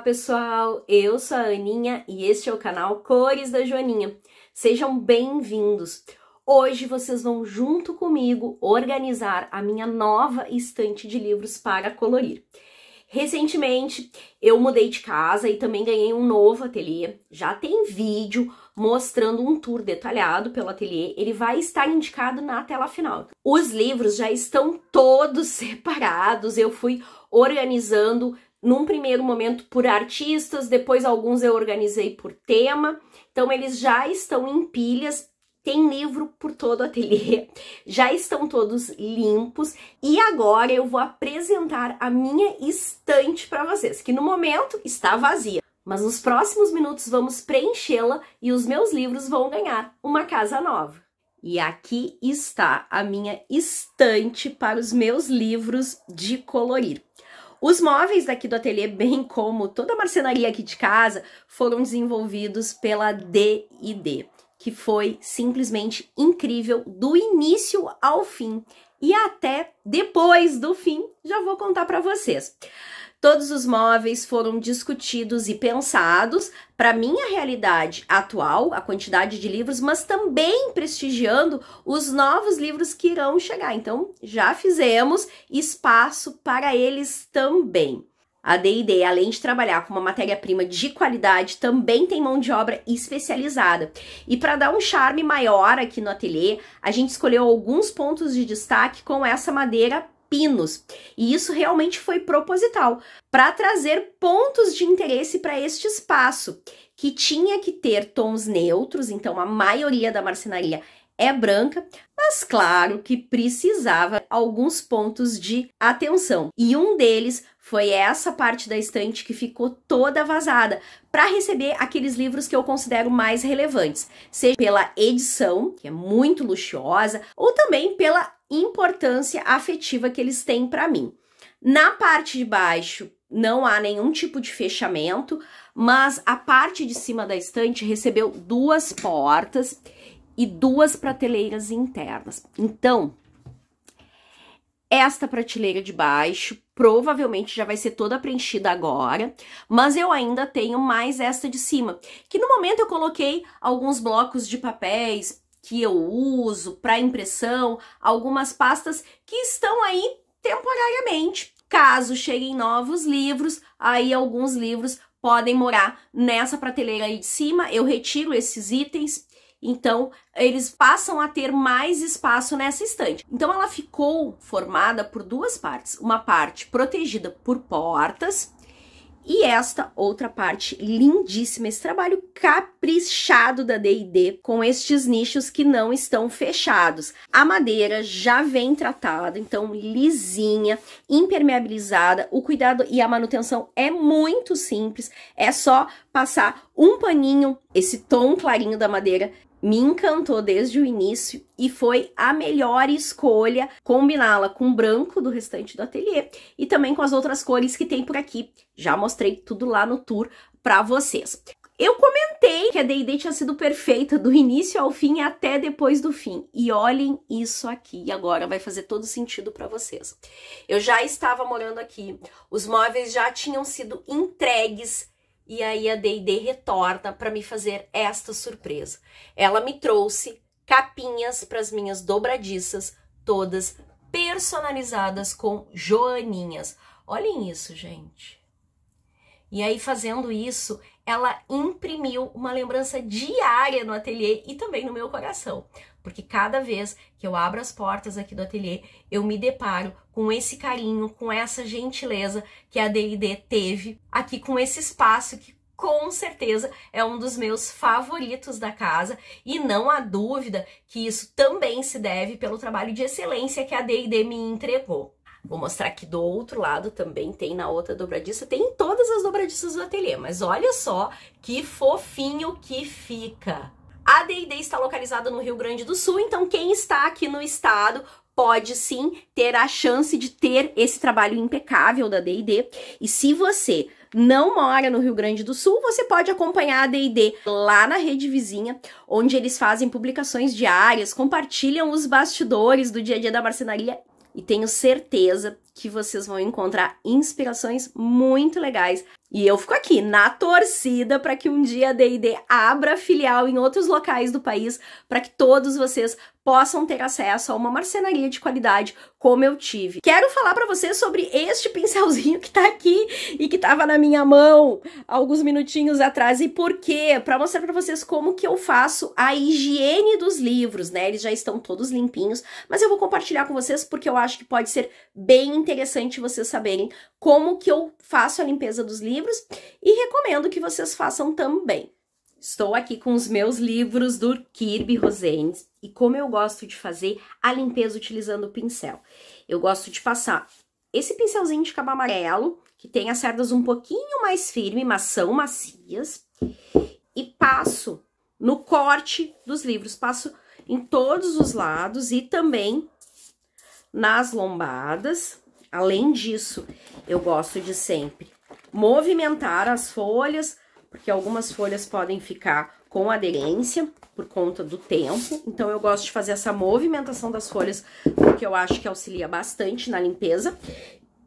pessoal, eu sou a Aninha e este é o canal Cores da Joaninha. Sejam bem-vindos. Hoje vocês vão junto comigo organizar a minha nova estante de livros para colorir. Recentemente eu mudei de casa e também ganhei um novo ateliê. Já tem vídeo mostrando um tour detalhado pelo ateliê. Ele vai estar indicado na tela final. Os livros já estão todos separados. Eu fui organizando num primeiro momento por artistas, depois alguns eu organizei por tema. Então eles já estão em pilhas. Tem livro por todo o ateliê, já estão todos limpos e agora eu vou apresentar a minha estante para vocês, que no momento está vazia, mas nos próximos minutos vamos preenchê-la e os meus livros vão ganhar uma casa nova. E aqui está a minha estante para os meus livros de colorir. Os móveis daqui do ateliê, bem como toda a marcenaria aqui de casa, foram desenvolvidos pela D&D. Que foi simplesmente incrível do início ao fim e até depois do fim, já vou contar para vocês. Todos os móveis foram discutidos e pensados para minha realidade atual, a quantidade de livros, mas também prestigiando os novos livros que irão chegar. Então, já fizemos espaço para eles também. A D&D, além de trabalhar com uma matéria-prima de qualidade, também tem mão de obra especializada. E para dar um charme maior aqui no ateliê, a gente escolheu alguns pontos de destaque com essa madeira pinos. E isso realmente foi proposital, para trazer pontos de interesse para este espaço, que tinha que ter tons neutros, então a maioria da marcenaria é branca, mas claro que precisava alguns pontos de atenção. E um deles foi essa parte da estante que ficou toda vazada, para receber aqueles livros que eu considero mais relevantes, seja pela edição, que é muito luxuosa, ou também pela importância afetiva que eles têm para mim. Na parte de baixo não há nenhum tipo de fechamento, mas a parte de cima da estante recebeu duas portas e duas prateleiras internas. Então, esta prateleira de baixo provavelmente já vai ser toda preenchida agora, mas eu ainda tenho mais esta de cima, que no momento eu coloquei alguns blocos de papéis que eu uso para impressão, algumas pastas que estão aí temporariamente. Caso cheguem novos livros, aí alguns livros podem morar nessa prateleira aí de cima, eu retiro esses itens. Então, eles passam a ter mais espaço nessa estante. Então, ela ficou formada por duas partes. Uma parte protegida por portas e esta outra parte lindíssima. Esse trabalho caprichado da D&D com estes nichos que não estão fechados. A madeira já vem tratada, então lisinha, impermeabilizada. O cuidado e a manutenção é muito simples. É só passar um paninho, esse tom clarinho da madeira me encantou desde o início e foi a melhor escolha combiná-la com o branco do restante do ateliê e também com as outras cores que tem por aqui. Já mostrei tudo lá no tour para vocês. Eu comentei que a D&D tinha sido perfeita do início ao fim e até depois do fim. E olhem isso aqui, agora vai fazer todo sentido para vocês. Eu já estava morando aqui, os móveis já tinham sido entregues. E aí a D&D retorna para me fazer esta surpresa. Ela me trouxe capinhas para as minhas dobradiças, todas personalizadas com joaninhas. Olhem isso, gente. E aí, fazendo isso, ela imprimiu uma lembrança diária no ateliê e também no meu coração. Porque cada vez que eu abro as portas aqui do ateliê, eu me deparo com esse carinho, com essa gentileza que a D&D teve aqui com esse espaço que com certeza é um dos meus favoritos da casa e não há dúvida que isso também se deve pelo trabalho de excelência que a D&D me entregou. Vou mostrar aqui do outro lado, também tem na outra dobradiça, tem em todas as dobradiças do ateliê, mas olha só que fofinho que fica. A D&D está localizada no Rio Grande do Sul, então quem está aqui no estado pode sim ter a chance de ter esse trabalho impecável da D&D. E se você não mora no Rio Grande do Sul, você pode acompanhar a D&D lá na rede vizinha, onde eles fazem publicações diárias, compartilham os bastidores do dia a dia da marcenaria e tenho certeza que vocês vão encontrar inspirações muito legais. E eu fico aqui na torcida para que um dia a D&D abra filial em outros locais do país, para que todos vocês possam ter acesso a uma marcenaria de qualidade como eu tive. Quero falar para vocês sobre este pincelzinho que tá aqui e que tava na minha mão alguns minutinhos atrás. E por quê? Para mostrar para vocês como que eu faço a higiene dos livros, né? Eles já estão todos limpinhos, mas eu vou compartilhar com vocês porque eu acho que pode ser bem interessante vocês saberem como que eu faço a limpeza dos livros e recomendo que vocês façam também. Estou aqui com os meus livros do Kirby Rosendes e como eu gosto de fazer a limpeza utilizando o pincel. Eu gosto de passar esse pincelzinho de cabo amarelo, que tem as cerdas um pouquinho mais firmes, mas são macias, e passo no corte dos livros, passo em todos os lados e também nas lombadas. Além disso, eu gosto de sempre movimentar as folhas, porque algumas folhas podem ficar com aderência por conta do tempo. Então, eu gosto de fazer essa movimentação das folhas, porque eu acho que auxilia bastante na limpeza.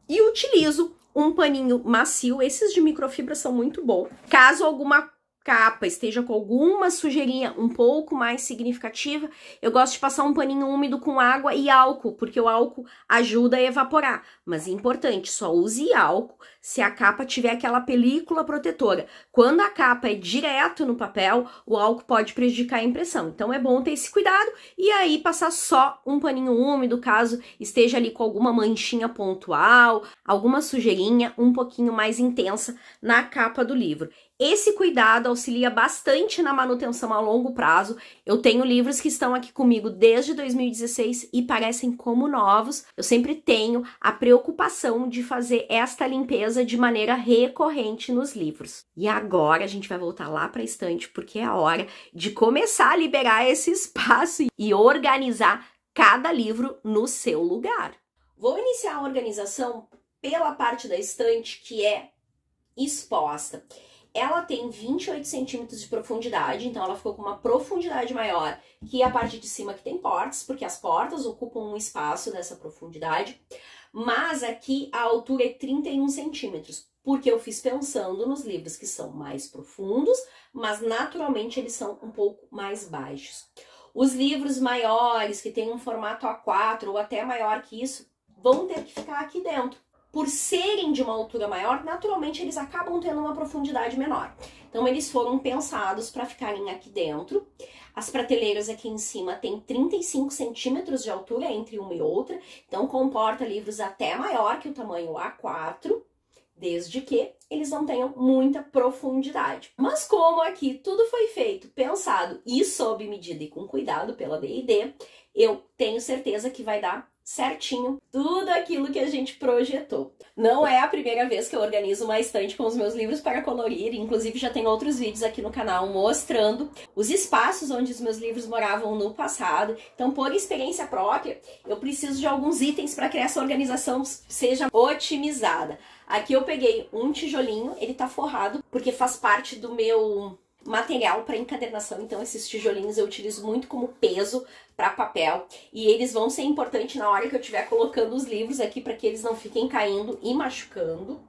E utilizo um paninho macio, esses de microfibra são muito bons. Caso alguma capa esteja com alguma sujeirinha um pouco mais significativa, eu gosto de passar um paninho úmido com água e álcool, porque o álcool ajuda a evaporar. Mas é importante, só use álcool se a capa tiver aquela película protetora. Quando a capa é direto no papel, o álcool pode prejudicar a impressão. Então é bom ter esse cuidado e aí passar só um paninho úmido, caso esteja ali com alguma manchinha pontual, alguma sujeirinha um pouquinho mais intensa na capa do livro. Esse cuidado auxilia bastante na manutenção a longo prazo. Eu tenho livros que estão aqui comigo desde 2016 e parecem como novos. Eu sempre tenho a preocupação de fazer esta limpeza de maneira recorrente nos livros. E agora a gente vai voltar lá para a estante, porque é a hora de começar a liberar esse espaço e organizar cada livro no seu lugar. Vou iniciar a organização pela parte da estante que é exposta. Ela tem 28 centímetros de profundidade, então ela ficou com uma profundidade maior que a parte de cima que tem portas, porque as portas ocupam um espaço dessa profundidade. Mas aqui a altura é 31 centímetros, porque eu fiz pensando nos livros que são mais profundos, mas naturalmente eles são um pouco mais baixos. Os livros maiores, que têm um formato A4 ou até maior que isso, vão ter que ficar aqui dentro. Por serem de uma altura maior, naturalmente eles acabam tendo uma profundidade menor. Então eles foram pensados para ficarem aqui dentro. As prateleiras aqui em cima têm 35 centímetros de altura entre uma e outra, então comporta livros até maior que o tamanho A4, desde que eles não tenham muita profundidade. Mas como aqui tudo foi feito, pensado e sob medida e com cuidado pela D&D, eu tenho certeza que vai dar certinho tudo aquilo que a gente projetou. Não é a primeira vez que eu organizo uma estante com os meus livros para colorir, inclusive já tem outros vídeos aqui no canal mostrando os espaços onde os meus livros moravam no passado. Então, por experiência própria, eu preciso de alguns itens para que essa organização seja otimizada. Aqui eu peguei um tijolinho, ele tá forrado porque faz parte do meu material para encadernação, então esses tijolinhos eu utilizo muito como peso para papel e eles vão ser importantes na hora que eu estiver colocando os livros aqui para que eles não fiquem caindo e machucando.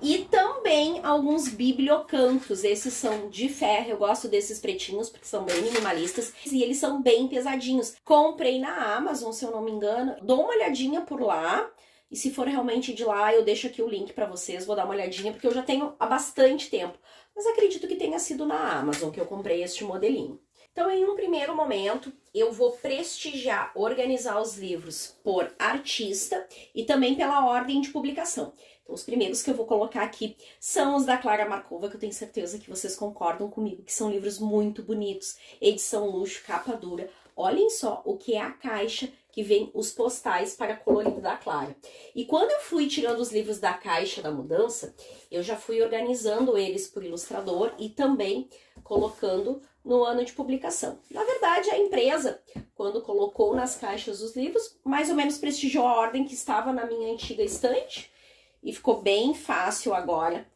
E também alguns bibliocantos, esses são de ferro, eu gosto desses pretinhos porque são bem minimalistas e eles são bem pesadinhos. Comprei na Amazon, se eu não me engano, dou uma olhadinha por lá. E se for realmente de lá, eu deixo aqui o link para vocês, vou dar uma olhadinha, porque eu já tenho há bastante tempo. Mas acredito que tenha sido na Amazon que eu comprei este modelinho. Então, em um primeiro momento, eu vou prestigiar, organizar os livros por artista e também pela ordem de publicação. Então, os primeiros que eu vou colocar aqui são os da Clara Markova, que eu tenho certeza que vocês concordam comigo, que são livros muito bonitos, edição luxo, capa dura. Olhem só o que é a caixa que vem os postais para colorido da Clara. E quando eu fui tirando os livros da caixa da mudança, eu já fui organizando eles por ilustrador e também colocando no ano de publicação. Na verdade, a empresa, quando colocou nas caixas os livros, mais ou menos prestigiou a ordem que estava na minha antiga estante e ficou bem fácil agora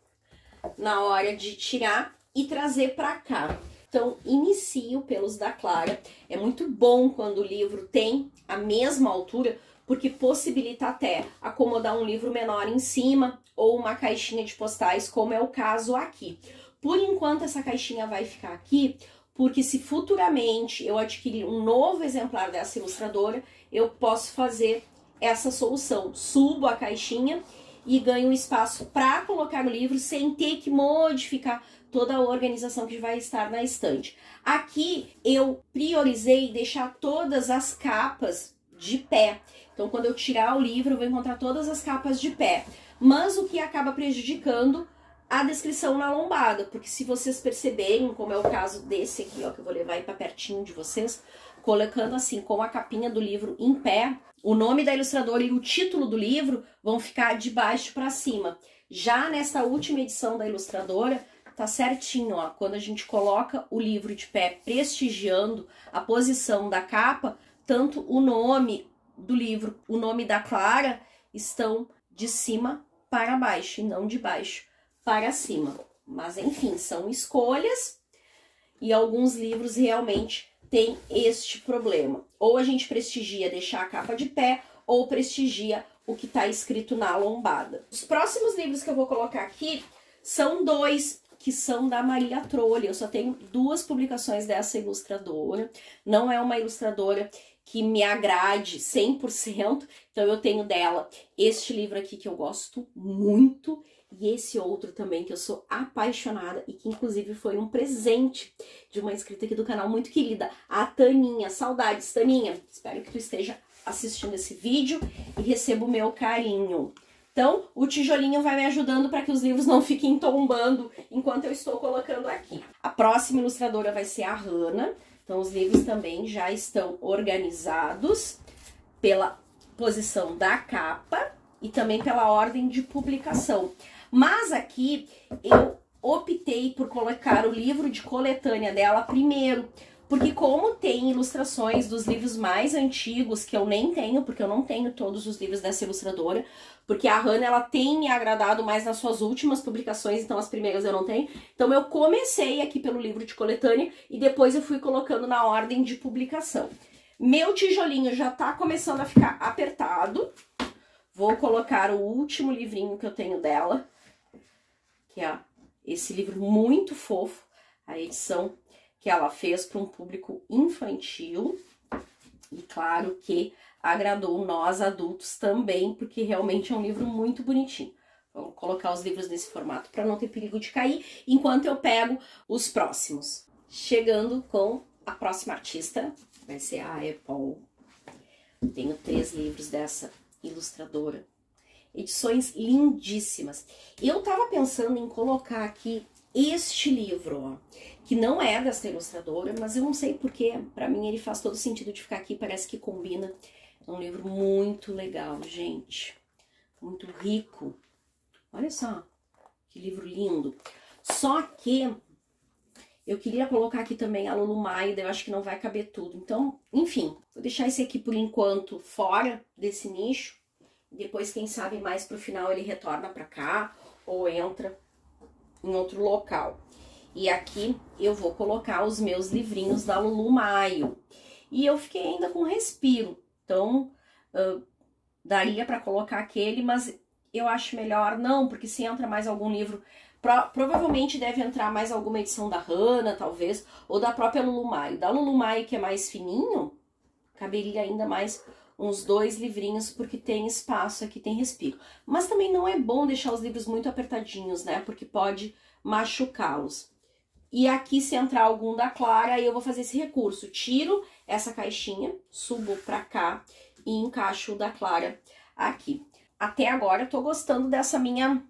na hora de tirar e trazer para cá. Então, inicio pelos da Clara. É muito bom quando o livro tem a mesma altura, porque possibilita até acomodar um livro menor em cima ou uma caixinha de postais, como é o caso aqui. Por enquanto, essa caixinha vai ficar aqui, porque se futuramente eu adquirir um novo exemplar dessa ilustradora, eu posso fazer essa solução. Subo a caixinha e ganho um espaço para colocar o livro sem ter que modificar toda a organização que vai estar na estante. Aqui eu priorizei deixar todas as capas de pé. Então, quando eu tirar o livro, eu vou encontrar todas as capas de pé. Mas o que acaba prejudicando a descrição na lombada, porque se vocês perceberem, como é o caso desse aqui, ó, que eu vou levar aí para pertinho de vocês, colocando assim, com a capinha do livro em pé, o nome da ilustradora e o título do livro vão ficar de baixo para cima. Já nessa última edição da ilustradora, tá certinho, ó, quando a gente coloca o livro de pé prestigiando a posição da capa, tanto o nome do livro, o nome da Clara, estão de cima para baixo e não de baixo para cima. Mas enfim, são escolhas e alguns livros realmente têm este problema. Ou a gente prestigia deixar a capa de pé, ou prestigia o que está escrito na lombada. Os próximos livros que eu vou colocar aqui são dois, que são da Maria Trolli. Eu só tenho 2 publicações dessa ilustradora. Não é uma ilustradora que me agrade 100%, então eu tenho dela este livro aqui que eu gosto muito, e esse outro também que eu sou apaixonada e que inclusive foi um presente de uma inscrita aqui do canal muito querida, a Taninha. Saudades, Taninha. Espero que tu esteja assistindo esse vídeo e receba o meu carinho. Então, o tijolinho vai me ajudando para que os livros não fiquem tombando enquanto eu estou colocando aqui. A próxima ilustradora vai ser a Hannah. Então, os livros também já estão organizados pela posição da capa e também pela ordem de publicação. Mas aqui eu optei por colocar o livro de coletânea dela primeiro, porque como tem ilustrações dos livros mais antigos, que eu nem tenho, porque eu não tenho todos os livros dessa ilustradora, porque a Hannah, ela tem me agradado mais nas suas últimas publicações, então as primeiras eu não tenho. Então eu comecei aqui pelo livro de coletânea e depois eu fui colocando na ordem de publicação. Meu tijolinho já tá começando a ficar apertado. Vou colocar o último livrinho que eu tenho dela, que é esse livro muito fofo, a edição que ela fez para um público infantil. E claro que agradou nós adultos também, porque realmente é um livro muito bonitinho. Vou colocar os livros nesse formato para não ter perigo de cair, enquanto eu pego os próximos. Chegando com a próxima artista, vai ser a Apple. Tenho 3 livros dessa ilustradora. Edições lindíssimas. Eu tava pensando em colocar aqui este livro, ó, que não é dessa ilustradora, mas eu não sei porquê. Pra mim ele faz todo sentido de ficar aqui, parece que combina. É um livro muito legal, gente. Muito rico. Olha só, que livro lindo. Só que eu queria colocar aqui também a Lulu Maia, eu acho que não vai caber tudo. Então, enfim, vou deixar esse aqui por enquanto fora desse nicho. Depois, quem sabe, mais pro final ele retorna pra cá ou entra em outro local. E aqui eu vou colocar os meus livrinhos da Lulu Maio. E eu fiquei ainda com respiro. Então, daria pra colocar aquele, mas eu acho melhor não, porque se entra mais algum livro... Provavelmente deve entrar mais alguma edição da Hannah, talvez, ou da própria Lulu Maio. Da Lulu Maio, que é mais fininho, caberia ainda mais uns 2 livrinhos, porque tem espaço aqui, tem respiro. Mas também não é bom deixar os livros muito apertadinhos, né? Porque pode machucá-los. E aqui, se entrar algum da Clara, aí eu vou fazer esse recurso. Tiro essa caixinha, subo pra cá e encaixo o da Clara aqui. Até agora eu tô gostando dessa minha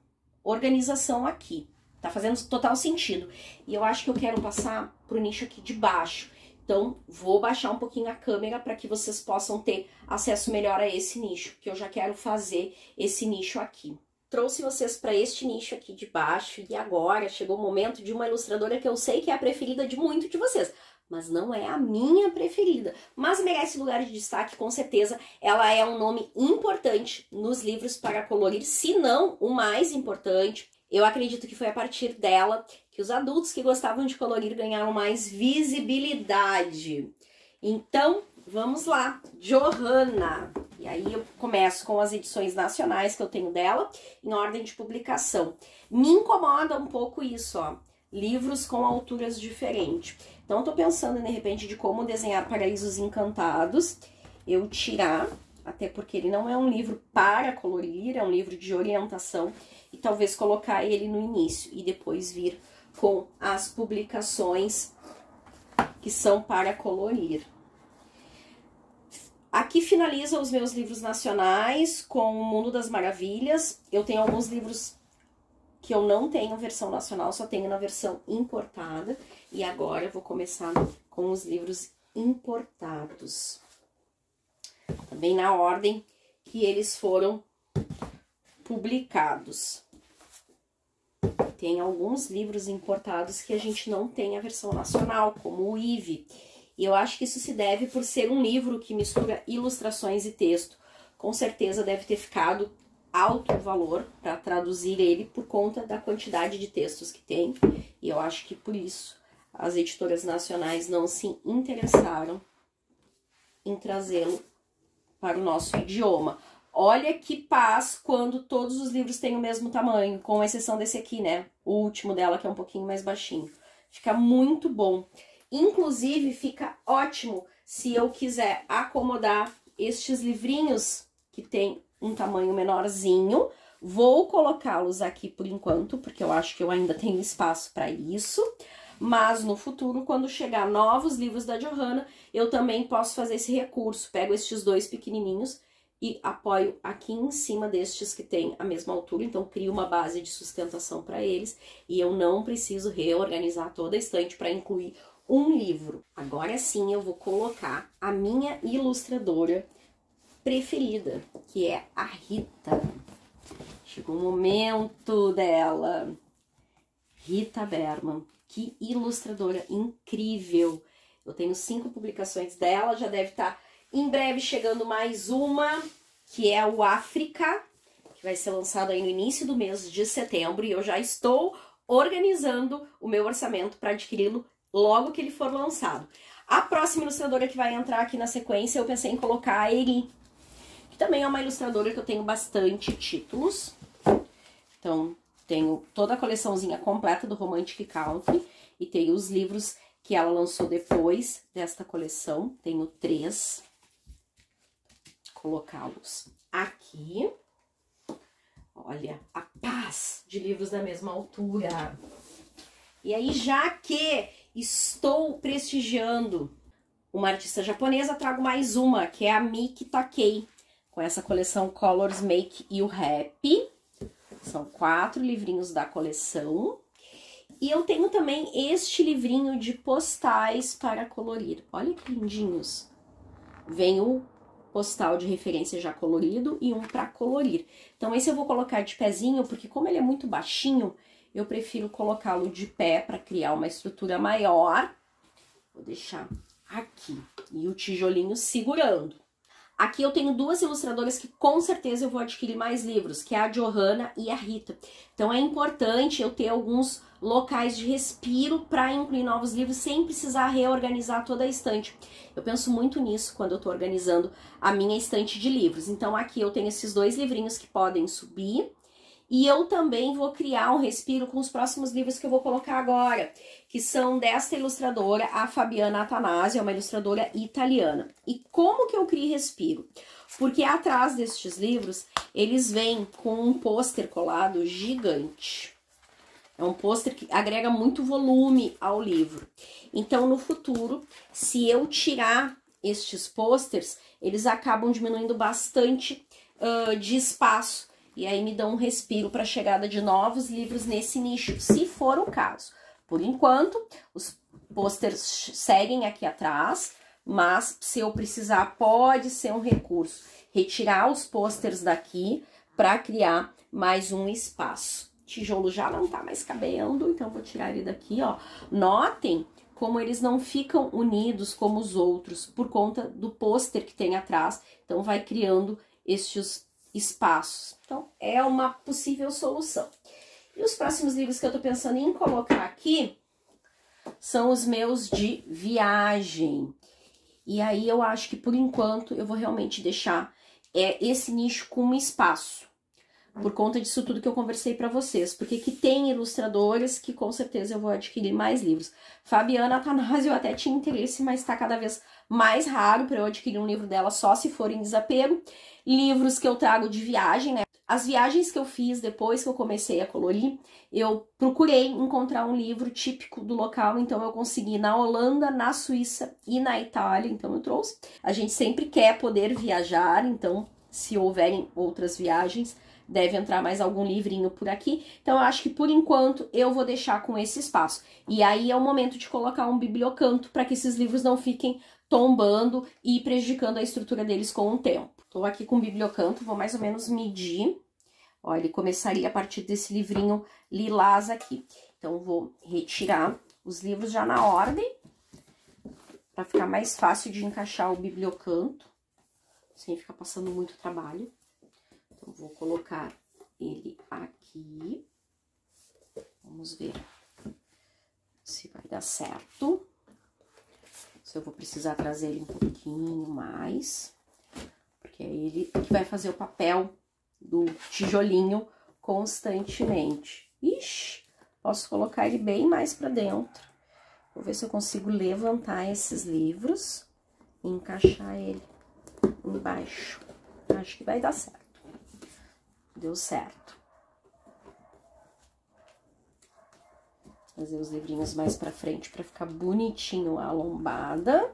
organização aqui. Tá fazendo total sentido. E eu acho que eu quero passar pro nicho aqui de baixo. Então, vou baixar um pouquinho a câmera para que vocês possam ter acesso melhor a esse nicho, que eu já quero fazer esse nicho aqui. Trouxe vocês para este nicho aqui de baixo e agora chegou o momento de uma ilustradora que eu sei que é a preferida de muito de vocês, mas não é a minha preferida, mas merece lugar de destaque com certeza. Ela é um nome importante nos livros para colorir, se não o mais importante. Eu acredito que foi a partir dela que os adultos que gostavam de colorir ganharam mais visibilidade. Então, vamos lá, Johanna. E E aí eu começo com as edições nacionais que eu tenho dela, em ordem de publicação. Me incomoda um pouco isso, ó, livros com alturas diferentes. Então eu tô pensando, de repente, de como desenhar Paraísos Encantados, eu tirar, até porque ele não é um livro para colorir, é um livro de orientação, e talvez colocar ele no início e depois vir com as publicações que são para colorir. Aqui finaliza os meus livros nacionais com o Mundo das Maravilhas. Eu tenho alguns livros que eu não tenho versão nacional, só tenho na versão importada. E agora eu vou começar com os livros importados. Também na ordem que eles foram publicados. Tem alguns livros importados que a gente não tem a versão nacional, como o Ive. E eu acho que isso se deve por ser um livro que mistura ilustrações e texto. Com certeza deve ter ficado alto o valor para traduzir ele por conta da quantidade de textos que tem. E eu acho que por isso as editoras nacionais não se interessaram em trazê-lo para o nosso idioma. Olha que paz quando todos os livros têm o mesmo tamanho, com exceção desse aqui, né? O último dela, que é um pouquinho mais baixinho. Fica muito bom. Inclusive, fica ótimo se eu quiser acomodar estes livrinhos que tem um tamanho menorzinho. Vou colocá-los aqui por enquanto, porque eu acho que eu ainda tenho espaço para isso. Mas no futuro, quando chegar novos livros da Johanna, eu também posso fazer esse recurso. Pego estes dois pequenininhos e apoio aqui em cima destes que tem a mesma altura, então crio uma base de sustentação para eles e eu não preciso reorganizar toda a estante para incluir um livro. Agora sim eu vou colocar a minha ilustradora preferida, que é a Rita. Chegou o momento dela. Rita Berman, que ilustradora incrível. Eu tenho 5 publicações dela, já deve estar em breve chegando mais uma, que é o África, que vai ser lançado aí no início do mês de setembro, e eu já estou organizando o meu orçamento para adquiri-lo logo que ele for lançado. A próxima ilustradora que vai entrar aqui na sequência, eu pensei em colocar a Eri, que também é uma ilustradora que eu tenho bastante títulos. Então, tenho toda a coleçãozinha completa do Romantic Country, e tenho os livros que ela lançou depois desta coleção, tenho 3. Colocá-los aqui. Olha, a paz de livros da mesma altura. E aí, já que estou prestigiando uma artista japonesa, trago mais uma, que é a Miki Takei, com essa coleção Colors Make You Happy. São 4 livrinhos da coleção. E eu tenho também este livrinho de postais para colorir. Olha que lindinhos. Vem o postal de referência já colorido e um para colorir. Então esse eu vou colocar de pezinho, porque como ele é muito baixinho, eu prefiro colocá-lo de pé para criar uma estrutura maior. Vou deixar aqui. E o tijolinho segurando. Aqui eu tenho 2 ilustradoras que com certeza eu vou adquirir mais livros, que é a Johanna e a Rita. Então é importante eu ter alguns locais de respiro para incluir novos livros sem precisar reorganizar toda a estante. Eu penso muito nisso quando eu estou organizando a minha estante de livros. Então aqui eu tenho esses 2 livrinhos que podem subir. E eu também vou criar um respiro com os próximos livros que eu vou colocar agora, que são desta ilustradora, a Fabiana Attanasio, é uma ilustradora italiana. E como que eu crio respiro? Porque atrás destes livros, eles vêm com um pôster colado gigante. É um pôster que agrega muito volume ao livro. Então, no futuro, se eu tirar estes pôsteres, eles acabam diminuindo bastante de espaço. E aí me dão um respiro para a chegada de novos livros nesse nicho, se for o caso. Por enquanto, os pôsteres seguem aqui atrás, mas se eu precisar, pode ser um recurso. Retirar os pôsteres daqui para criar mais um espaço. O tijolo já não tá mais cabendo, então vou tirar ele daqui, ó. Notem como eles não ficam unidos como os outros, por conta do pôster que tem atrás. Então vai criando estes espaços. Então, é uma possível solução. E os próximos livros que eu tô pensando em colocar aqui são os meus de viagem. E aí eu acho que por enquanto eu vou realmente deixar é esse nicho com espaço. Por conta disso tudo que eu conversei pra vocês. Porque aqui tem ilustradoras que com certeza eu vou adquirir mais livros. Fabiana Attanasio eu até tinha interesse, mas tá cada vez mais raro pra eu adquirir um livro dela só se for em desapego. Livros que eu trago de viagem, né? As viagens que eu fiz depois que eu comecei a colorir, eu procurei encontrar um livro típico do local, então eu consegui na Holanda, na Suíça e na Itália, então eu trouxe. A gente sempre quer poder viajar, então se houverem outras viagens, deve entrar mais algum livrinho por aqui. Então, eu acho que, por enquanto, eu vou deixar com esse espaço. E aí é o momento de colocar um bibliocanto para que esses livros não fiquem tombando e prejudicando a estrutura deles com o tempo. Tô aqui com o bibliocanto, vou mais ou menos medir. Ó, ele começaria a partir desse livrinho lilás aqui. Então, vou retirar os livros já na ordem, para ficar mais fácil de encaixar o bibliocanto, sem ficar passando muito trabalho. Então, vou colocar ele aqui. Vamos ver se vai dar certo. Se eu vou precisar trazer ele um pouquinho mais. Porque é ele que vai fazer o papel do tijolinho constantemente. Ixi, posso colocar ele bem mais pra dentro. Vou ver se eu consigo levantar esses livros e encaixar ele embaixo. Acho que vai dar certo. Deu certo. Fazer os livrinhos mais pra frente pra ficar bonitinho a lombada.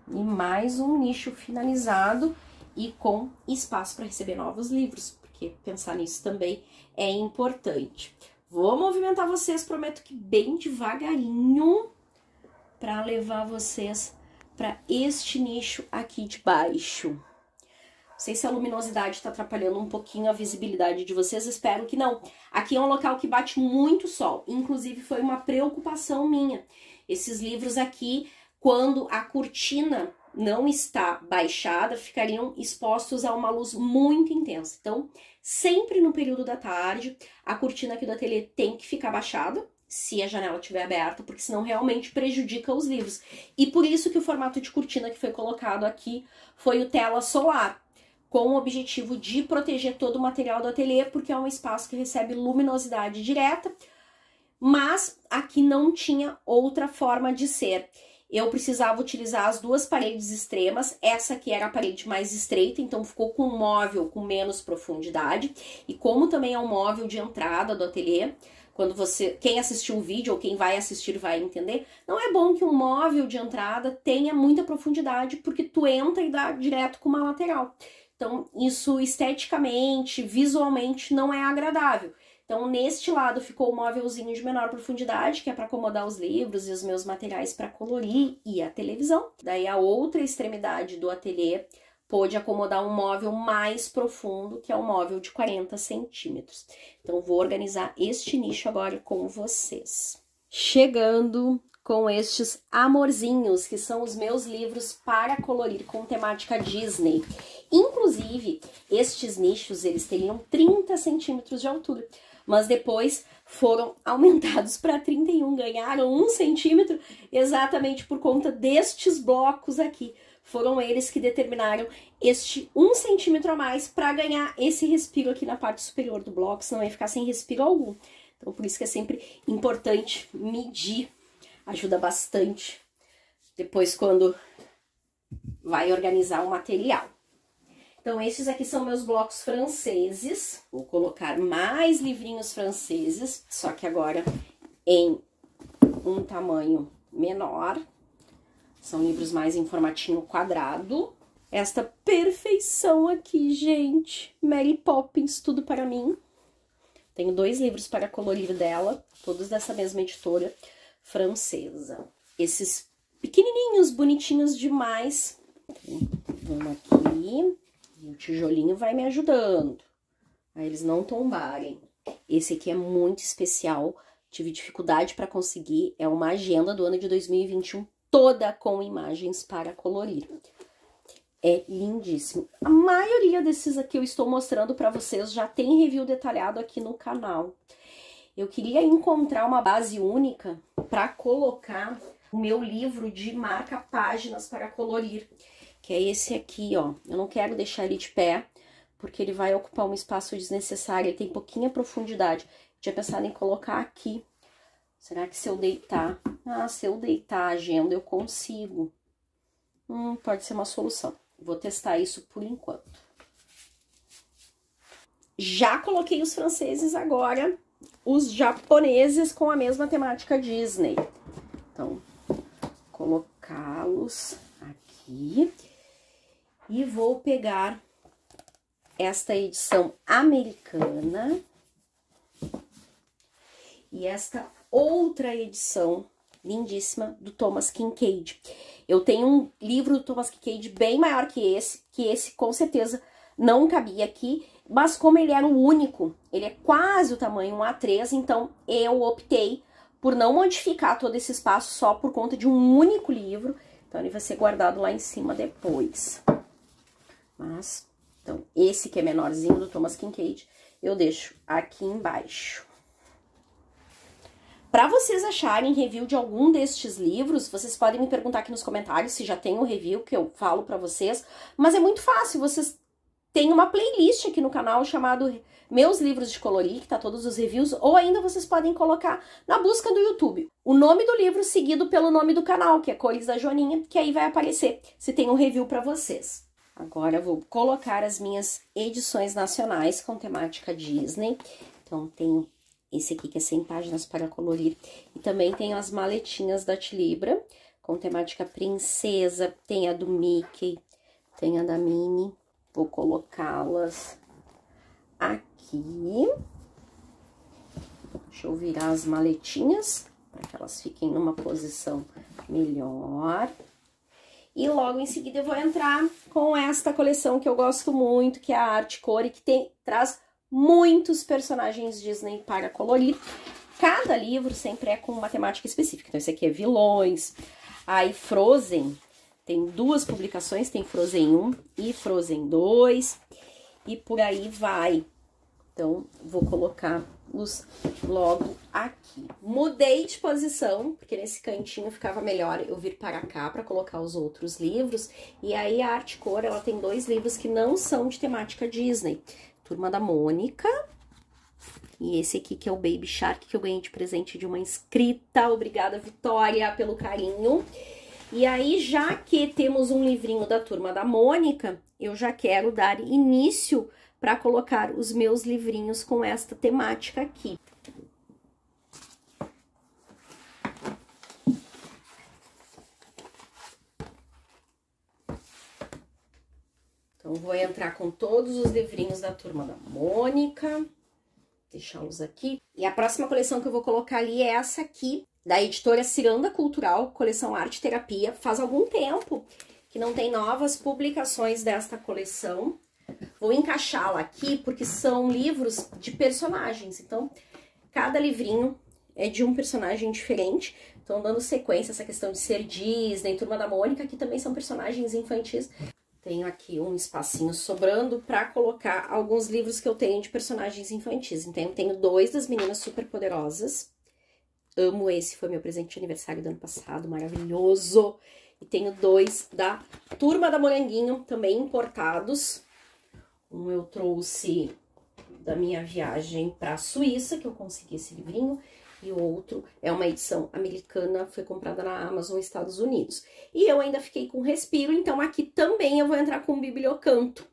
E mais um nicho finalizado e com espaço para receber novos livros, porque pensar nisso também é importante. Vou movimentar vocês, prometo que bem devagarinho, para levar vocês para este nicho aqui de baixo. Não sei se a luminosidade está atrapalhando um pouquinho a visibilidade de vocês, espero que não. Aqui é um local que bate muito sol, inclusive foi uma preocupação minha. Esses livros aqui, quando a cortina não está baixada, ficariam expostos a uma luz muito intensa. Então, sempre no período da tarde, a cortina aqui do ateliê tem que ficar baixada, se a janela estiver aberta, porque senão realmente prejudica os livros. E por isso que o formato de cortina que foi colocado aqui foi o tela solar, com o objetivo de proteger todo o material do ateliê, porque é um espaço que recebe luminosidade direta, mas aqui não tinha outra forma de ser. Eu precisava utilizar as duas paredes extremas, essa aqui era a parede mais estreita, então ficou com um móvel com menos profundidade, e como também é um móvel de entrada do ateliê, quando quem assistiu o vídeo ou quem vai assistir vai entender, não é bom que um móvel de entrada tenha muita profundidade, porque tu entra e dá direto com uma lateral. Então, isso esteticamente, visualmente, não é agradável. Então, neste lado ficou o móvelzinho de menor profundidade, que é para acomodar os livros e os meus materiais para colorir e a televisão. Daí, a outra extremidade do ateliê pôde acomodar um móvel mais profundo, que é um móvel de 40 centímetros. Então, vou organizar este nicho agora com vocês. Chegando com estes amorzinhos, que são os meus livros para colorir com temática Disney. Inclusive, estes nichos, eles teriam 30 centímetros de altura, mas depois foram aumentados para 31, ganharam 1 centímetro exatamente por conta destes blocos aqui. Foram eles que determinaram este 1 centímetro a mais para ganhar esse respiro aqui na parte superior do bloco, senão ia ficar sem respiro algum. Então, por isso que é sempre importante medir, ajuda bastante depois quando vai organizar o material. Então, esses aqui são meus blocos franceses. Vou colocar mais livrinhos franceses, só que agora em um tamanho menor. São livros mais em formatinho quadrado. Esta perfeição aqui, gente. Mary Poppins, tudo para mim. Tenho 2 livros para colorir dela, todos dessa mesma editora francesa. Esses pequenininhos, bonitinhos demais. Vamos aqui. E o tijolinho vai me ajudando a eles não tombarem. Esse aqui é muito especial, tive dificuldade para conseguir. É uma agenda do ano de 2021, toda com imagens para colorir. É lindíssimo. A maioria desses aqui eu estou mostrando para vocês já tem review detalhado aqui no canal. Eu queria encontrar uma base única para colocar o meu livro de marca-páginas para colorir. que é esse aqui, ó. Eu não quero deixar ele de pé, porque ele vai ocupar um espaço desnecessário, ele tem pouquinha profundidade. Eu tinha pensado em colocar aqui. Será que se eu deitar... Ah, se eu deitar a agenda, eu consigo. Pode ser uma solução. Vou testar isso por enquanto. Já coloquei os franceses agora, os japoneses com a mesma temática Disney. Então, colocá-los aqui. E vou pegar esta edição americana e esta outra edição lindíssima do Thomas Kinkade. Eu tenho um livro do Thomas Kinkade bem maior que esse com certeza não cabia aqui, mas como ele era o único, ele é quase o tamanho 1A3, então eu optei por não modificar todo esse espaço só por conta de um único livro, então ele vai ser guardado lá em cima depois. Mas, então, esse que é menorzinho do Thomas Kinkade, eu deixo aqui embaixo. Para vocês acharem review de algum destes livros, vocês podem me perguntar aqui nos comentários se já tem um review que eu falo para vocês. Mas é muito fácil, vocês têm uma playlist aqui no canal chamado Meus Livros de Colorir, que tá todos os reviews, ou ainda vocês podem colocar na busca do YouTube o nome do livro seguido pelo nome do canal, que é Cores da Joaninha, que aí vai aparecer se tem um review para vocês. Agora eu vou colocar as minhas edições nacionais com temática Disney. Então tenho esse aqui que é 100 páginas para colorir. E também tem as maletinhas da Tilibra, com temática princesa. Tem a do Mickey, tem a da Minnie. Vou colocá-las aqui. Deixa eu virar as maletinhas, para que elas fiquem numa posição melhor. E logo em seguida eu vou entrar com esta coleção que eu gosto muito, que é a Arte Core, que traz muitos personagens Disney para colorir. Cada livro sempre é com uma temática específica. Então, esse aqui é vilões. Aí, Frozen, tem 2 publicações, tem Frozen 1 e Frozen 2. E por aí vai. Então, vou colocá-los logo aqui. Mudei de posição, porque nesse cantinho ficava melhor eu vir para cá para colocar os outros livros. E aí, a Arte Core, ela tem 2 livros que não são de temática Disney. Turma da Mônica, e esse aqui que é o Baby Shark, que eu ganhei de presente de uma inscrita. Obrigada, Vitória, pelo carinho. E aí, já que temos um livrinho da Turma da Mônica, eu já quero dar início para colocar os meus livrinhos com esta temática aqui. Então, vou entrar com todos os livrinhos da Turma da Mônica, deixá-los aqui. E a próxima coleção que eu vou colocar ali é essa aqui, da editora Ciranda Cultural, coleção Arte Terapia. Faz algum tempo que não tem novas publicações desta coleção. Vou encaixá-la aqui porque são livros de personagens, então cada livrinho é de um personagem diferente. Então, dando sequência essa questão de ser Disney, Turma da Mônica, que também são personagens infantis. Tenho aqui um espacinho sobrando para colocar alguns livros que eu tenho de personagens infantis. Então, eu tenho 2 das Meninas Superpoderosas. Amo esse, foi meu presente de aniversário do ano passado, maravilhoso. E tenho 2 da Turma da Moranguinho, também importados. Um eu trouxe da minha viagem para a Suíça, que eu consegui esse livrinho. E o outro é uma edição americana, foi comprada na Amazon, Estados Unidos. E eu ainda fiquei com respiro, então aqui também eu vou entrar com o Bibliocânto,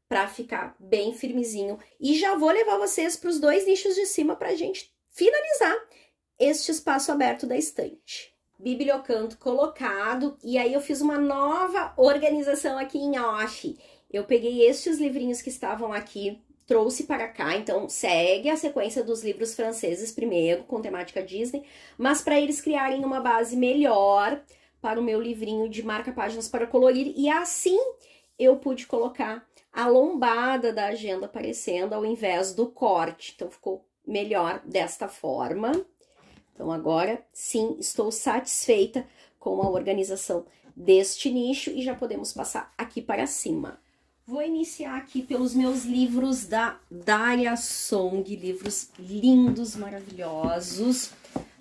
para ficar bem firmezinho. E já vou levar vocês para os 2 nichos de cima pra gente finalizar este espaço aberto da estante. Bibliocânto colocado, e aí eu fiz uma nova organização aqui em off. Eu peguei estes livrinhos que estavam aqui, trouxe para cá, então segue a sequência dos livros franceses primeiro, com temática Disney, mas para eles criarem uma base melhor para o meu livrinho de marca-páginas para colorir, e assim eu pude colocar a lombada da agenda aparecendo ao invés do corte, então ficou melhor desta forma. Então agora sim, estou satisfeita com a organização deste nicho e já podemos passar aqui para cima. Vou iniciar aqui pelos meus livros da Daria Song, livros lindos, maravilhosos.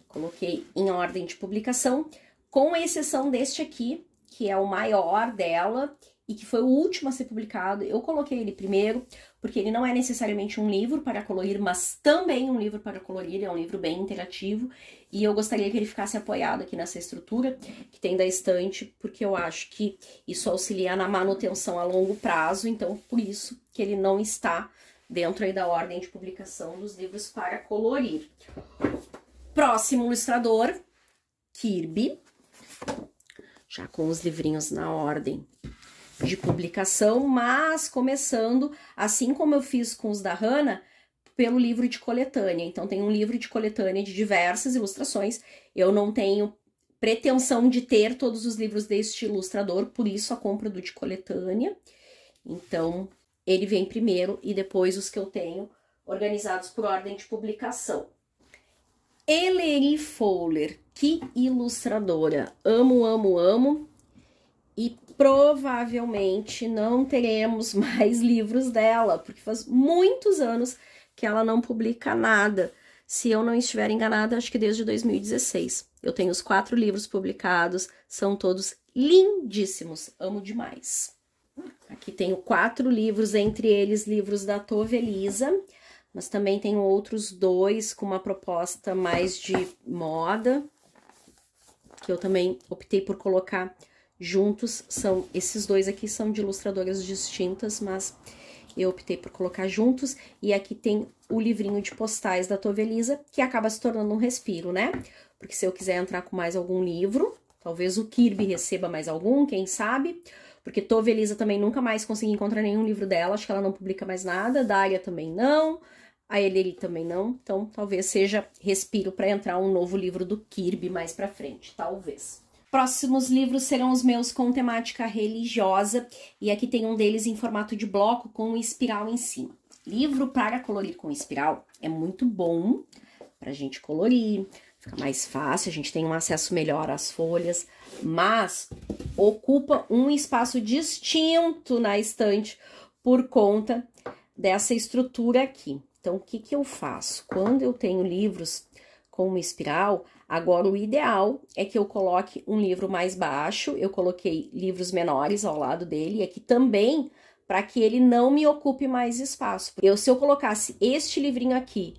Coloquei em ordem de publicação, com exceção deste aqui, que é o maior dela, e que foi o último a ser publicado. Eu coloquei ele primeiro, porque ele não é necessariamente um livro para colorir, mas também um livro para colorir, é um livro bem interativo, e eu gostaria que ele ficasse apoiado aqui nessa estrutura que tem da estante, porque eu acho que isso auxilia na manutenção a longo prazo, então por isso que ele não está dentro aí da ordem de publicação dos livros para colorir. Próximo ilustrador, Kirby, já com os livrinhos na ordem de publicação, mas começando, assim como eu fiz com os da Hannah, pelo livro de coletânea. Então tem um livro de coletânea de diversas ilustrações. Eu não tenho pretensão de ter todos os livros deste ilustrador, por isso a compra do de coletânea. Então ele vem primeiro e depois os que eu tenho organizados por ordem de publicação. Ellery Fowler, que ilustradora! Amo, amo, amo. E provavelmente não teremos mais livros dela, porque faz muitos anos que ela não publica nada. Se eu não estiver enganada, acho que desde 2016. Eu tenho os 4 livros publicados, são todos lindíssimos, amo demais. Aqui tenho 4 livros, entre eles livros da Tove Elisa, mas também tenho outros 2 com uma proposta mais de moda, que eu também optei por colocar juntos. Esses 2 aqui são de ilustradoras distintas, mas eu optei por colocar juntos. E aqui tem o livrinho de postais da Tove Elisa, que acaba se tornando um respiro, né? Porque se eu quiser entrar com mais algum livro, talvez o Kirby receba mais algum, quem sabe? Porque Tove Elisa também nunca mais consegui encontrar nenhum livro dela, acho que ela não publica mais nada, Daria também não, a Ellery também não, então talvez seja respiro para entrar um novo livro do Kirby mais pra frente, talvez. Próximos livros serão os meus com temática religiosa, e aqui tem um deles em formato de bloco com um espiral em cima. Livro para colorir com espiral é muito bom pra gente colorir, fica mais fácil, a gente tem um acesso melhor às folhas, mas ocupa um espaço distinto na estante por conta dessa estrutura aqui. Então, o que eu faço? Quando eu tenho livros com uma espiral, agora o ideal é que eu coloque um livro mais baixo, eu coloquei livros menores ao lado dele, e aqui também, para que ele não me ocupe mais espaço. Se eu colocasse este livrinho aqui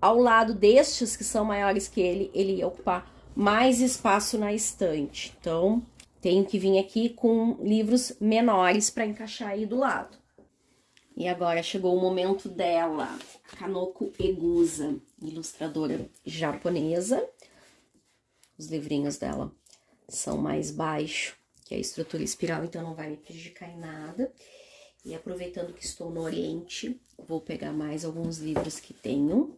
ao lado destes que são maiores que ele ia ocupar mais espaço na estante. Então, tenho que vir aqui com livros menores para encaixar aí do lado. E agora chegou o momento dela, Kanoko Egusa, ilustradora japonesa. Os livrinhos dela são mais baixos que a estrutura espiral, então não vai me prejudicar em nada. E aproveitando que estou no Oriente, vou pegar mais alguns livros que tenho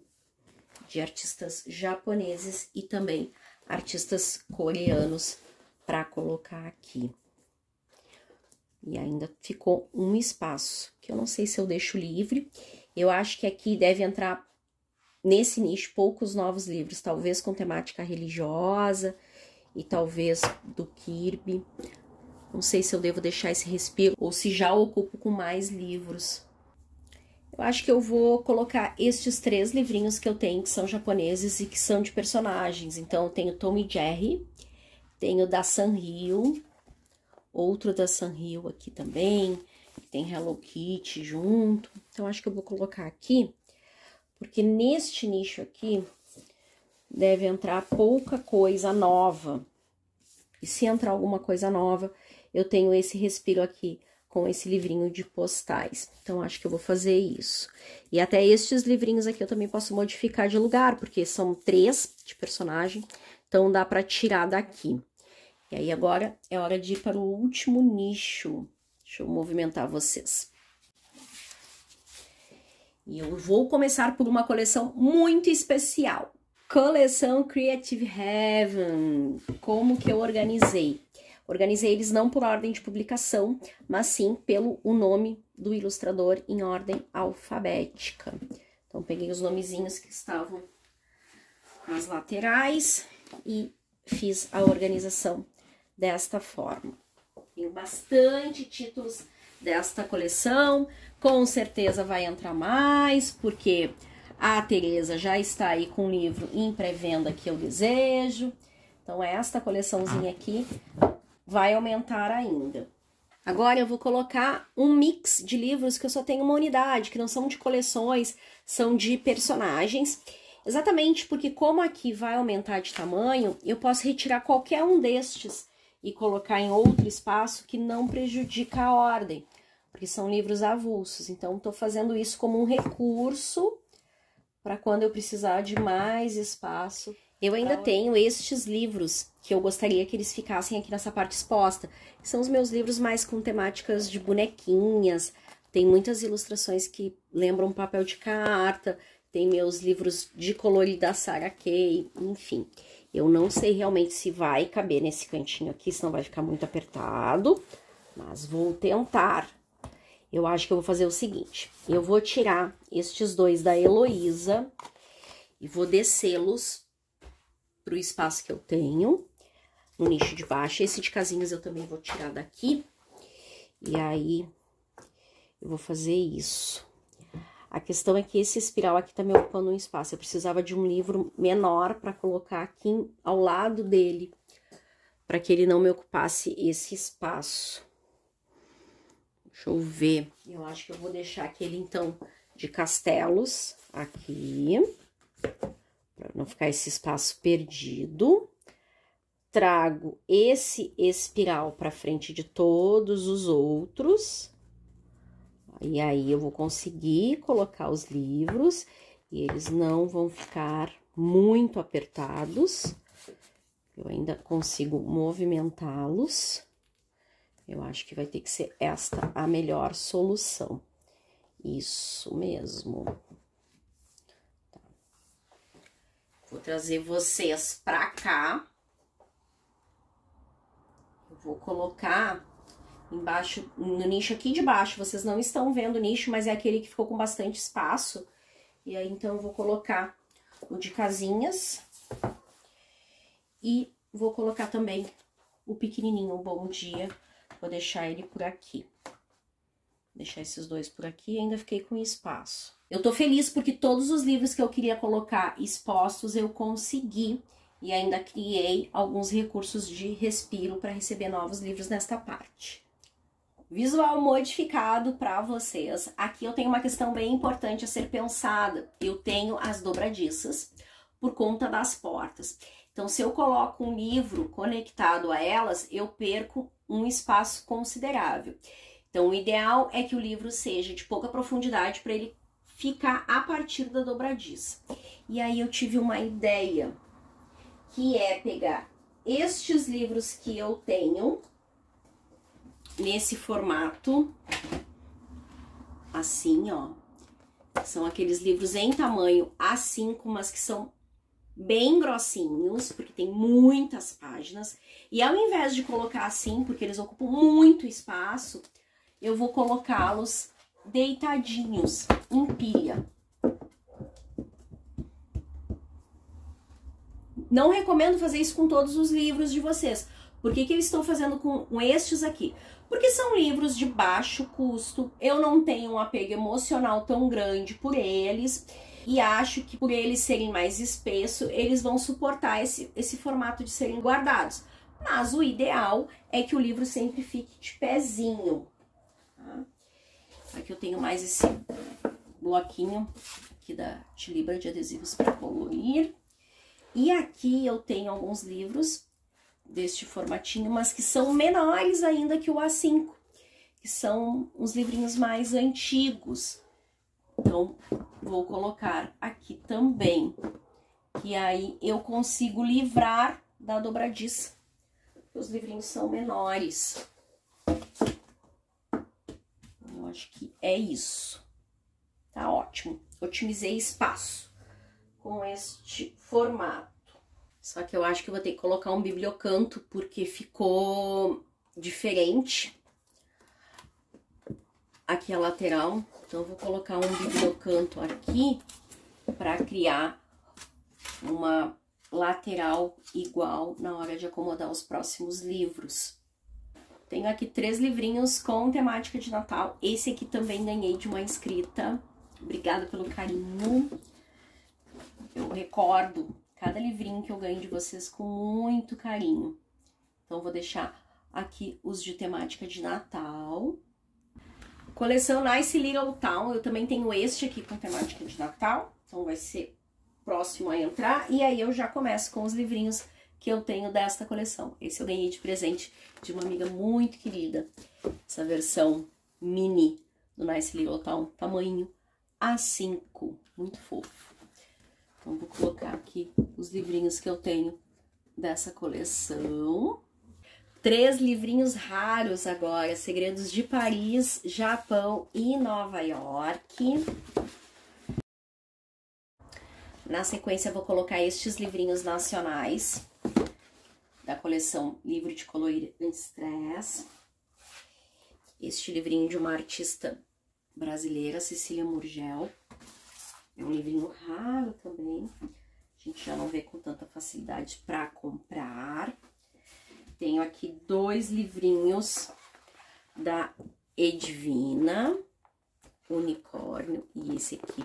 de artistas japoneses e também artistas coreanos para colocar aqui. E ainda ficou um espaço, que eu não sei se eu deixo livre. Eu acho que aqui deve entrar, nesse nicho, poucos novos livros, talvez com temática religiosa e talvez do Kirby. Não sei se eu devo deixar esse respiro ou se já ocupo com mais livros. Eu acho que eu vou colocar estes 3 livrinhos que eu tenho, que são japoneses e que são de personagens. Então, eu tenho Tom e Jerry, tenho da Sanrio, outro da Sanrio aqui também, tem Hello Kitty junto. Então, acho que eu vou colocar aqui, porque neste nicho aqui deve entrar pouca coisa nova. E se entrar alguma coisa nova, eu tenho esse respiro aqui com esse livrinho de postais. Então, acho que eu vou fazer isso. E até estes livrinhos aqui eu também posso modificar de lugar, porque são 3 de personagem, então dá para tirar daqui. E aí, agora é hora de ir para o último nicho. Deixa eu movimentar vocês. E eu vou começar por uma coleção muito especial. Coleção Creative Heaven. Como que eu organizei? Organizei eles não por ordem de publicação, mas sim pelo o nome do ilustrador em ordem alfabética. Então, peguei os nomezinhos que estavam nas laterais e fiz a organização desta forma. Tenho bastante títulos desta coleção, com certeza vai entrar mais, porque a Tereza já está aí com o livro em pré-venda que eu desejo. Então, esta coleçãozinha aqui vai aumentar ainda. Agora eu vou colocar um mix de livros que eu só tenho uma unidade, que não são de coleções, são de personagens. Exatamente porque como aqui vai aumentar de tamanho, eu posso retirar qualquer um destes e colocar em outro espaço que não prejudica a ordem, porque são livros avulsos. Então, estou fazendo isso como um recurso para quando eu precisar de mais espaço. Eu ainda tenho estes livros que eu gostaria que eles ficassem aqui nessa parte exposta. São os meus livros mais com temáticas de bonequinhas. Tem muitas ilustrações que lembram papel de carta. Tem meus livros de colorir da Sarah Kay, enfim. Eu não sei realmente se vai caber nesse cantinho aqui, senão vai ficar muito apertado. Mas vou tentar. Eu acho que eu vou fazer o seguinte. Eu vou tirar estes dois da Heloísa e vou descê-los pro espaço que eu tenho, no nicho de baixo. Esse de casinhas eu também vou tirar daqui. E aí, eu vou fazer isso. A questão é que esse espiral aqui tá me ocupando um espaço. Eu precisava de um livro menor para colocar aqui ao lado dele, para que ele não me ocupasse esse espaço. Deixa eu ver. Eu acho que eu vou deixar aquele, então, de castelos aqui, para não ficar esse espaço perdido. Trago esse espiral para frente de todos os outros. E aí eu vou conseguir colocar os livros e eles não vão ficar muito apertados. Eu ainda consigo movimentá-los. Eu acho que vai ter que ser esta a melhor solução. Isso mesmo. Tá. Vou trazer vocês pra cá. Eu vou colocar embaixo, no nicho aqui de baixo. Vocês não estão vendo o nicho, mas é aquele que ficou com bastante espaço. E aí, então, eu vou colocar o de casinhas. E vou colocar também o pequenininho, o Bom Dia. Vou deixar ele por aqui. Deixar esses dois por aqui e ainda fiquei com espaço. Eu tô feliz porque todos os livros que eu queria colocar expostos eu consegui. E ainda criei alguns recursos de respiro para receber novos livros nesta parte. Visual modificado para vocês. Aqui eu tenho uma questão bem importante a ser pensada. Eu tenho as dobradiças por conta das portas. Então, se eu coloco um livro conectado a elas, eu perco um espaço considerável. Então, o ideal é que o livro seja de pouca profundidade para ele ficar a partir da dobradiça. E aí eu tive uma ideia, que é pegar estes livros que eu tenho nesse formato, assim, ó. São aqueles livros em tamanho A5, mas que são bem grossinhos, porque tem muitas páginas. E ao invés de colocar assim, porque eles ocupam muito espaço, eu vou colocá-los deitadinhos em pilha. Não recomendo fazer isso com todos os livros de vocês. Por que que eu estou fazendo com estes aqui? Porque são livros de baixo custo, eu não tenho um apego emocional tão grande por eles. E acho que por eles serem mais espessos, eles vão suportar esse formato de serem guardados. Mas o ideal é que o livro sempre fique de pezinho. Tá? Aqui eu tenho mais esse bloquinho aqui da Tilibra de adesivos para colorir. E aqui eu tenho alguns livros deste formatinho, mas que são menores ainda que o A5. Que são uns livrinhos mais antigos. Então, vou colocar aqui também, que aí eu consigo livrar da dobradiça. Os livrinhos são menores. Eu acho que é isso. Tá ótimo. Otimizei espaço com este formato. Só que eu acho que eu vou ter que colocar um bibliocanto, porque ficou diferente aqui a lateral. Então, eu vou colocar um bibliocanto aqui para criar uma lateral igual na hora de acomodar os próximos livros. Tenho aqui 3 livrinhos com temática de Natal. Esse aqui também ganhei de uma inscrita. Obrigada pelo carinho. Eu recordo cada livrinho que eu ganho de vocês com muito carinho. Então, vou deixar aqui os de temática de Natal. Coleção Nice Little Town, eu também tenho este aqui com temática de Natal, então vai ser próximo a entrar. E aí eu já começo com os livrinhos que eu tenho desta coleção. Esse eu ganhei de presente de uma amiga muito querida, essa versão mini do Nice Little Town, tamanho A5, muito fofo. Então vou colocar aqui os livrinhos que eu tenho dessa coleção. 3 livrinhos raros agora, Segredos de Paris, Japão e Nova York. Na sequência, eu vou colocar estes livrinhos nacionais da coleção Livro de Colorir em Stress. Este livrinho de uma artista brasileira, Cecília Murgel. É um livrinho raro também, a gente já não vê com tanta facilidade para comprar. Tenho aqui 2 livrinhos da Edvina, Unicórnio, e esse aqui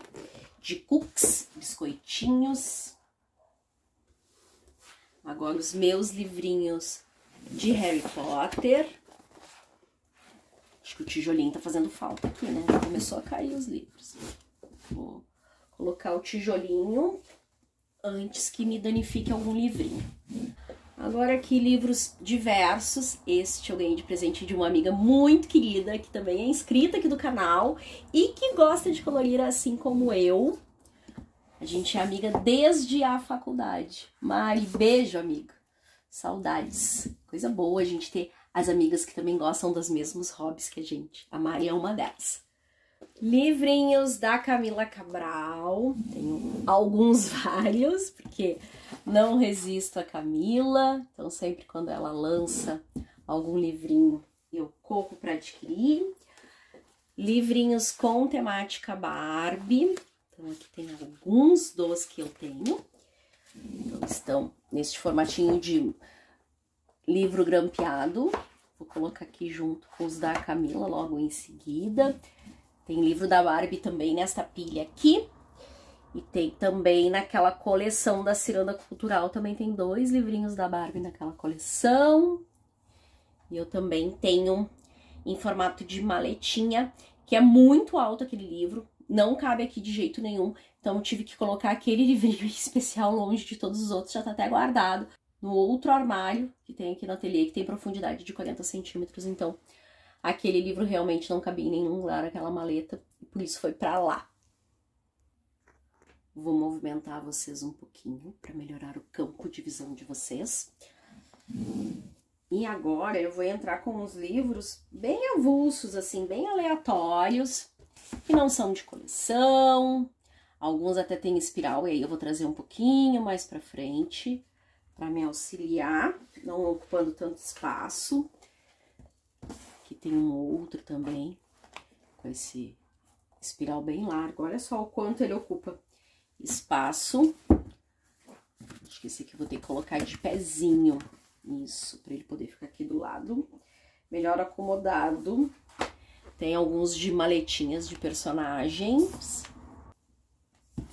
de cookies, biscoitinhos. Agora os meus livrinhos de Harry Potter. Acho que o tijolinho tá fazendo falta aqui, né? Já começou a cair os livros. Vou colocar o tijolinho antes que me danifique algum livrinho. Agora aqui livros diversos. Este eu ganhei de presente de uma amiga muito querida, que também é inscrita aqui do canal e que gosta de colorir assim como eu. A gente é amiga desde a faculdade. Mari, beijo, amiga. Saudades. Coisa boa a gente ter as amigas que também gostam dos mesmos hobbies que a gente. A Mari é uma delas. Livrinhos da Camila Cabral. Tenho alguns vários, porque não resisto a Camila. Então, sempre quando ela lança algum livrinho, eu corro para adquirir. Livrinhos com temática Barbie. Então, aqui tem alguns dos que eu tenho. Então, estão neste formatinho de livro grampeado. Vou colocar aqui junto com os da Camila logo em seguida. Tem livro da Barbie também nesta pilha aqui. E tem também naquela coleção da Ciranda Cultural, também tem 2 livrinhos da Barbie naquela coleção. E eu também tenho em formato de maletinha, que é muito alto aquele livro, não cabe aqui de jeito nenhum. Então eu tive que colocar aquele livrinho especial longe de todos os outros, já tá até guardado no outro armário que tem aqui no ateliê, que tem profundidade de 40 centímetros. Então aquele livro realmente não cabia em nenhum lugar, aquela maleta, e por isso foi pra lá. Vou movimentar vocês um pouquinho para melhorar o campo de visão de vocês. E agora eu vou entrar com uns livros bem avulsos, assim, bem aleatórios, que não são de coleção. Alguns até tem espiral, e aí eu vou trazer um pouquinho mais pra frente, para me auxiliar, não ocupando tanto espaço. Aqui tem um outro também, com esse espiral bem largo. Olha só o quanto ele ocupa espaço. Acho que esse aqui eu vou ter que colocar de pezinho. Isso, para ele poder ficar aqui do lado. Melhor acomodado. Tem alguns de maletinhas de personagens.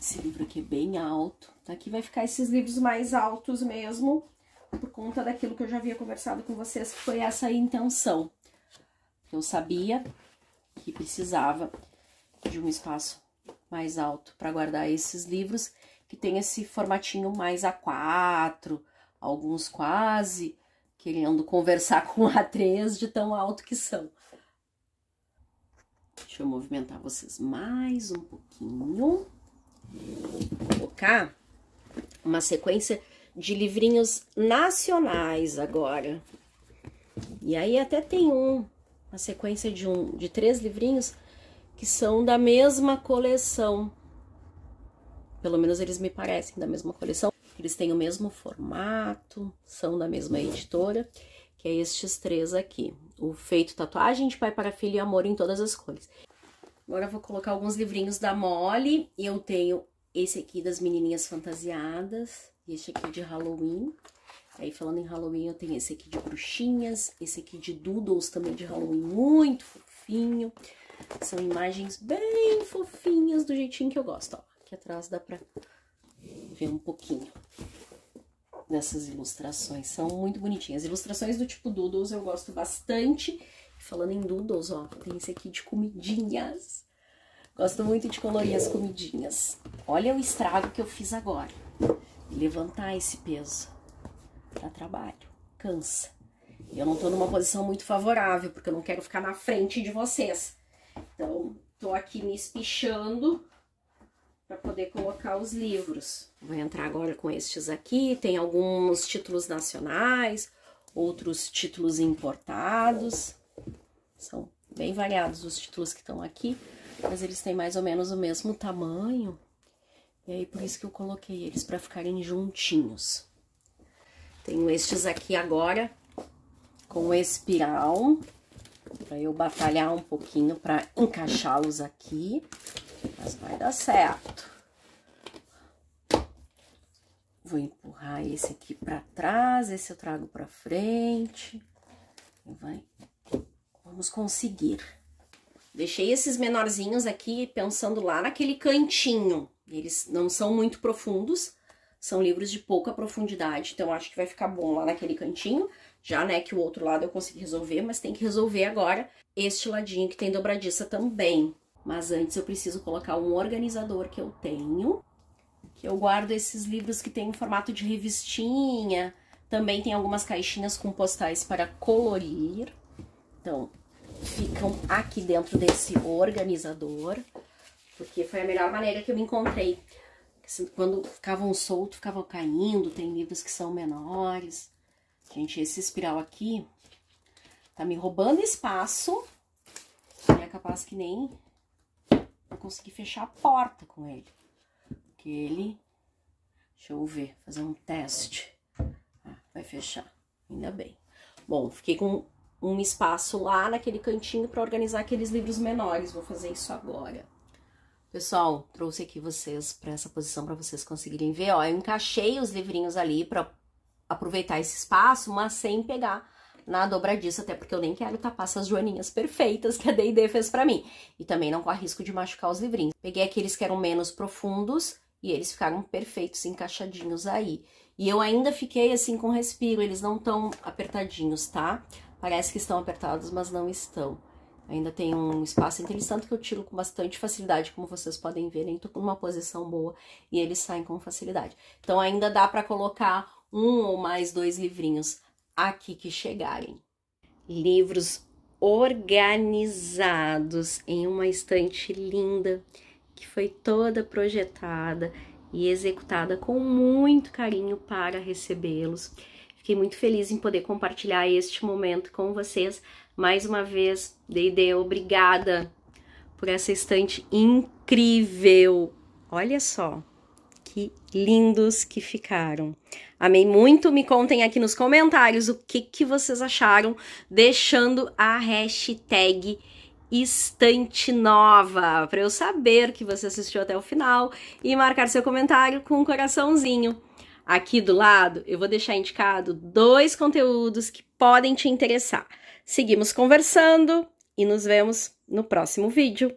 Esse livro aqui é bem alto. Aqui vai ficar esses livros mais altos mesmo, por conta daquilo que eu já havia conversado com vocês, que foi essa a intenção. Eu sabia que precisava de um espaço mais alto para guardar esses livros, que tem esse formatinho mais A4, alguns quase querendo conversar com A3 de tão alto que são. Deixa eu movimentar vocês mais um pouquinho. Vou colocar uma sequência de livrinhos nacionais agora. E aí até tem uma sequência de 3 livrinhos que são da mesma coleção. Pelo menos eles me parecem da mesma coleção. Eles têm o mesmo formato, são da mesma editora, que é estes 3 aqui. O Feito Tatuagem, de Pai para Filho e Amor em Todas as Cores. Agora eu vou colocar alguns livrinhos da Molly. E eu tenho esse aqui das Menininhas Fantasiadas, e esse aqui de Halloween. Aí, falando em Halloween, eu tenho esse aqui de Bruxinhas, esse aqui de Doodles também de Halloween, muito fofinho. São imagens bem fofinhas, do jeitinho que eu gosto, ó. Aqui atrás dá pra ver um pouquinho. dessas ilustrações, são muito bonitinhas. Ilustrações do tipo doodles eu gosto bastante. Falando em doodles, ó, tem esse aqui de comidinhas. Gosto muito de colorir as comidinhas. Olha o estrago que eu fiz agora. Levantar esse peso dá trabalho, cansa. Eu não tô numa posição muito favorável, porque eu não quero ficar na frente de vocês. Então, tô aqui me espichando para poder colocar os livros. Vou entrar agora com estes aqui. Tem alguns títulos nacionais, outros títulos importados. São bem variados os títulos que estão aqui, mas eles têm mais ou menos o mesmo tamanho. E aí, por isso que eu coloquei eles para ficarem juntinhos. Tenho estes aqui agora com espiral, para eu batalhar um pouquinho para encaixá-los aqui, mas vai dar certo. Vou empurrar esse aqui para trás, esse eu trago para frente. Vamos conseguir. Deixei esses menorzinhos aqui pensando lá naquele cantinho. Eles não são muito profundos, são livros de pouca profundidade, então acho que vai ficar bom lá naquele cantinho. Já, né, que o outro lado eu consegui resolver, mas tem que resolver agora este ladinho que tem dobradiça também. Mas antes eu preciso colocar um organizador que eu tenho, que eu guardo esses livros que tem em formato de revistinha. Também tem algumas caixinhas com postais para colorir. Então, ficam aqui dentro desse organizador, porque foi a melhor maneira que eu me encontrei. Quando ficavam soltos, ficavam caindo, tem livros que são menores. Gente, esse espiral aqui tá me roubando espaço e é capaz que nem eu consegui fechar a porta com ele. Porque ele... Deixa eu ver, fazer um teste. Vai fechar, ainda bem. Bom, fiquei com um espaço lá naquele cantinho para organizar aqueles livros menores. Vou fazer isso agora. Pessoal, trouxe aqui vocês para essa posição para vocês conseguirem ver. Ó, eu encaixei os livrinhos ali para aproveitar esse espaço, mas sem pegar na dobradiça, até porque eu nem quero tapar essas joaninhas perfeitas que a D&D fez para mim. E também não corre risco de machucar os livrinhos. Peguei aqueles que eram menos profundos e eles ficaram perfeitos, encaixadinhos aí. E eu ainda fiquei assim com respiro, eles não estão apertadinhos, tá? Parece que estão apertados, mas não estão. Ainda tem um espaço entre eles, tanto que eu tiro com bastante facilidade, como vocês podem ver, nem tô numa posição boa e eles saem com facilidade. Então ainda dá para colocar um ou mais 2 livrinhos aqui que chegarem. Livros organizados em uma estante linda, que foi toda projetada e executada com muito carinho para recebê-los. Fiquei muito feliz em poder compartilhar este momento com vocês. Mais uma vez, D&D, obrigada por essa estante incrível. Olha só, que lindos que ficaram. Amei muito, me contem aqui nos comentários o que vocês acharam, deixando a hashtag Estante Nova, para eu saber que você assistiu até o final e marcar seu comentário com um coraçãozinho. Aqui do lado, eu vou deixar indicado 2 conteúdos que podem te interessar. Seguimos conversando e nos vemos no próximo vídeo.